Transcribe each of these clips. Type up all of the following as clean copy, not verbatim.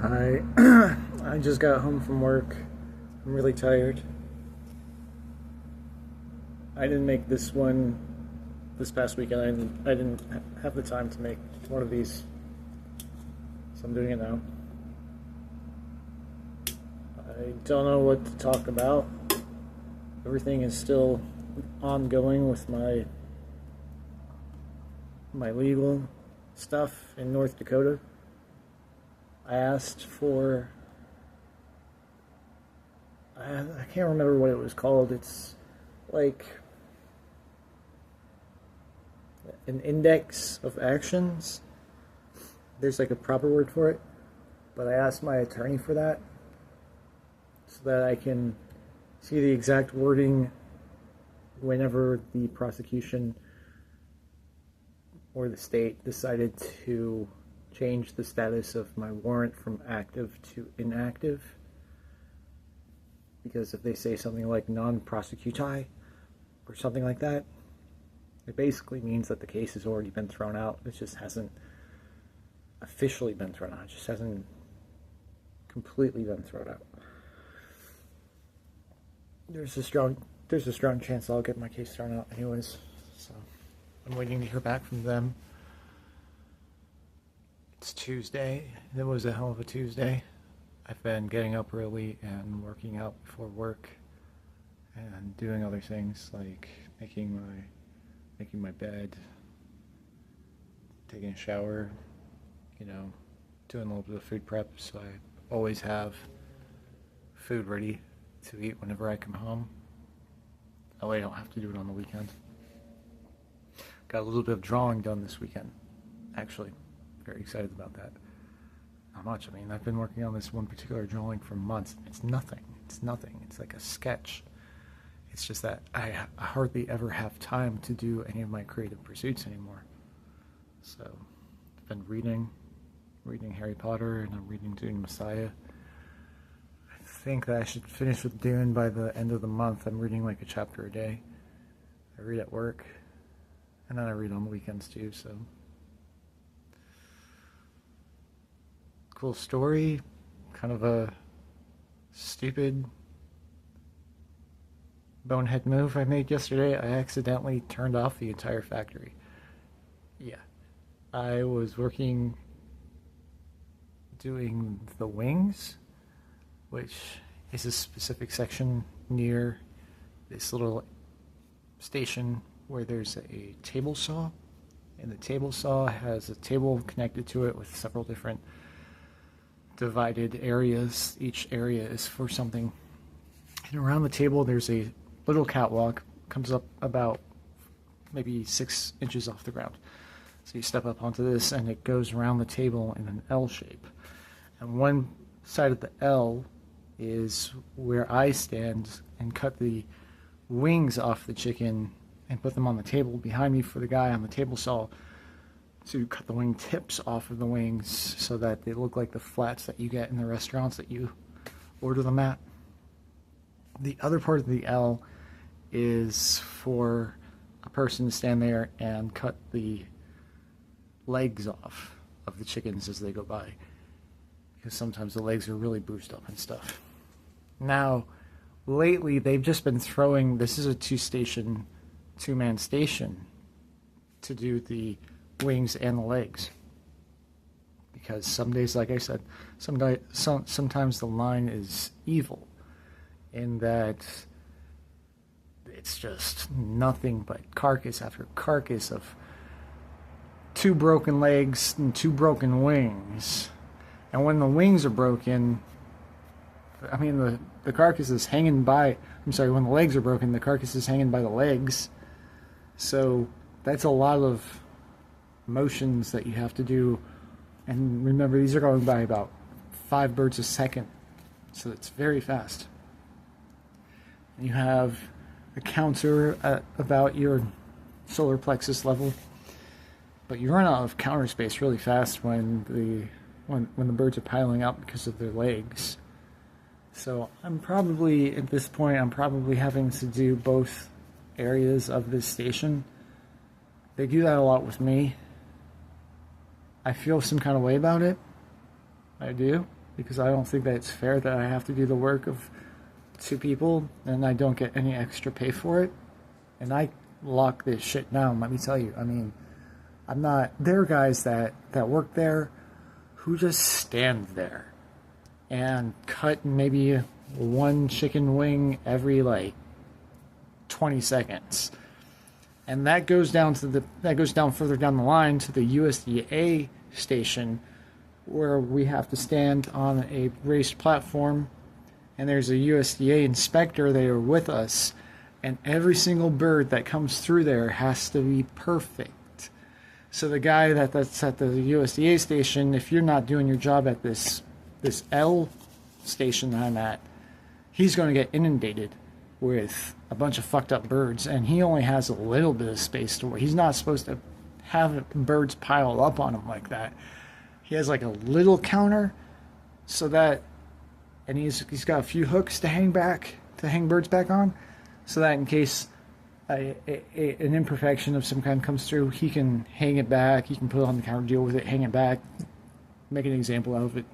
I I just got home from work. I'm really tired. I didn't make this one this past weekend. I didn't have the time to make one of these, so I'm doing it now. I don't know what to talk about. Everything is still ongoing with my legal stuff in North Dakota. I asked for I can't remember what it was called. It's like an index of actions. There's like a proper word for it, but I asked my attorney for that so that I can see the exact wording whenever the prosecution or the state decided to change the status of my warrant from active to inactive. Because if they say something like non-prosecuti or something like that, it basically means that the case has already been thrown out. It just hasn't officially been thrown out. It just hasn't completely been thrown out. There's a strong chance I'll get my case thrown out anyways. So I'm waiting to hear back from them. It's Tuesday. It was a hell of a Tuesday. I've been getting up early and working out before work and doing other things like making my bed, taking a shower, doing a little bit of food prep, so I always have food ready to eat whenever I come home. That way I don't have to do it on the weekend. Got a little bit of drawing done this weekend, actually. Very excited about that. Not much. I mean, I've been working on this one particular drawing for months. It's nothing. It's like a sketch. It's just that I hardly ever have time to do any of my creative pursuits anymore. So I've been reading Harry Potter, and I'm reading Dune Messiah. I think that I should finish with Dune by the end of the month. I'm reading like a chapter a day. I read at work, and then I read on the weekends too, so. Cool story, kind of a stupid bonehead move I made yesterday. I accidentally turned off the entire factory. Yeah, I was working doing the wings, which is a specific section near this little station where there's a table saw, and the table saw has a table connected to it with several different divided areas. Each area is for something. And around the table there's a little catwalk, comes up about maybe 6 inches off the ground. So you step up onto this and it goes around the table in an L shape. And one side of the L is where I stand and cut the wings off the chicken and put them on the table behind me for the guy on the table saw to cut the wing tips off of the wings so that they look like the flats that you get in the restaurants that you order them at. The other part of the L is for a person to stand there and cut the legs off of the chickens as they go by, because sometimes the legs are really bruised up and stuff. Now, lately they've just been throwing, this is a two-man station to do the wings and the legs, because some days, like I said, sometimes the line is evil in that it's just nothing but carcass after carcass of 2 broken legs and 2 broken wings. And when the wings are broken, I mean the carcass is hanging by, when the legs are broken, the carcass is hanging by the legs. So that's a lot of motions that you have to do, and remember, these are going by about 5 birds a second, so it's very fast. And you have a counter at about your solar plexus level, but you run out of counter space really fast when the birds are piling up because of their legs. So at this point I'm probably having to do both areas of this station. They do that a lot with me. I feel some kind of way about it. I do, because I don't think that it's fair that I have to do the work of 2 people and I don't get any extra pay for it. And I lock this shit down, let me tell you. I mean, I'm not... There are guys that work there who just stand there and cut maybe 1 chicken wing every, like, 20 seconds. And that goes down further down the line to the USDA station, where we have to stand on a raised platform, and there's a USDA inspector there with us, and every single bird that comes through there has to be perfect. So the guy that's at the USDA station, if you're not doing your job at this L station that I'm at, he's going to get inundated with a bunch of fucked up birds, and he only has a little bit of space to work. He's not supposed to have birds pile up on him like that. He has like a little counter, so that, and he's got a few hooks to hang birds back on, so that in case an imperfection of some kind comes through, he can hang it back, he can put it on the counter, deal with it, hang it back, make an example out of it,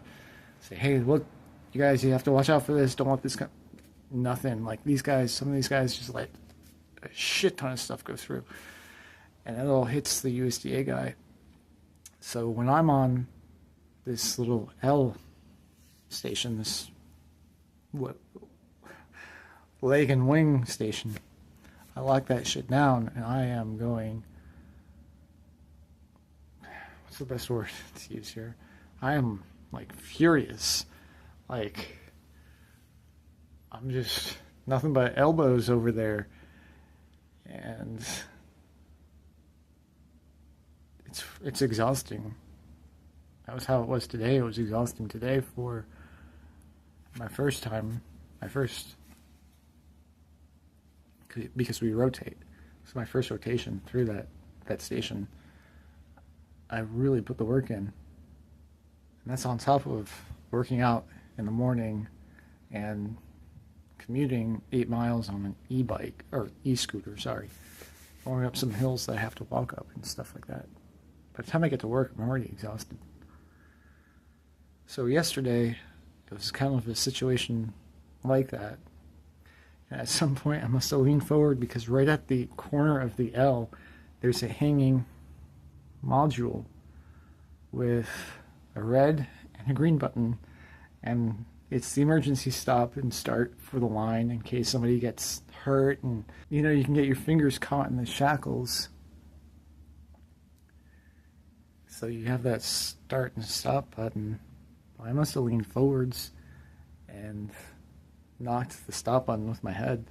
say, hey, look, you guys, you have to watch out for this, don't want this nothing. Like, these guys, some of these guys just let a shit ton of stuff go through, and it all hits the USDA guy. So when I'm on this little L station, this leg and wing station, I lock that shit down, and I am going... What's the best word to use here? I am, like, furious. Like, I'm just nothing but elbows over there. And it's exhausting. That was how it was today. It was exhausting today for my first time. Because we rotate. So my first rotation through that station, I really put the work in. And that's on top of working out in the morning and commuting 8 miles on an e-bike, or e-scooter, sorry. Going up some hills that I have to walk up and stuff like that. By the time I get to work, I'm already exhausted. So yesterday, it was kind of a situation like that. And at some point, I must have leaned forward, because right at the corner of the L, there's a hanging module with a red and a green button, and it's the emergency stop and start for the line in case somebody gets hurt, and you know, you can get your fingers caught in the shackles. So you have that start and stop button. I must have leaned forwards and knocked the stop button with my head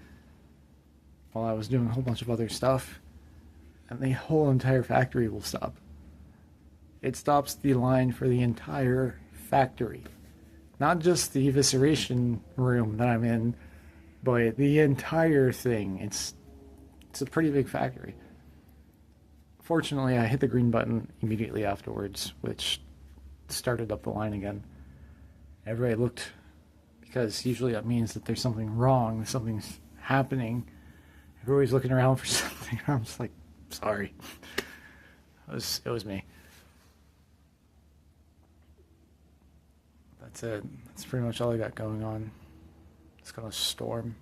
while I was doing a whole bunch of other stuff, and the whole entire factory will stop. It stops the line for the entire factory. Not just the evisceration room that I'm in, but the entire thing. It's a pretty big factory. Fortunately, I hit the green button immediately afterwards, which started up the line again. Everybody looked, because usually that means that there's something wrong, something's happening. Everybody's looking around for something. I'm just like, sorry. It was me. That's it. That's pretty much all I got going on. It's gonna storm.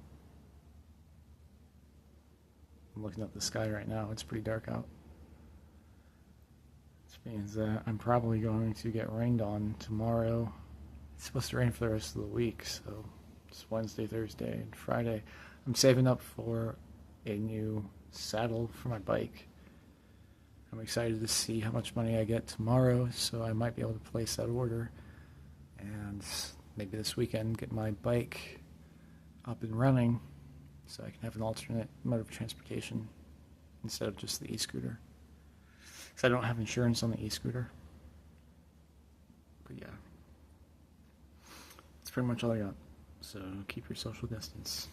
I'm looking at the sky right now. It's pretty dark out. Which means that I'm probably going to get rained on tomorrow. It's supposed to rain for the rest of the week, so it's Wednesday, Thursday, and Friday. I'm saving up for a new saddle for my bike. I'm excited to see how much money I get tomorrow, so I might be able to place that order. And maybe this weekend get my bike up and running so I can have an alternate mode of transportation instead of just the e-scooter. Because I don't have insurance on the e-scooter. But yeah. That's pretty much all I got. So keep your social distance.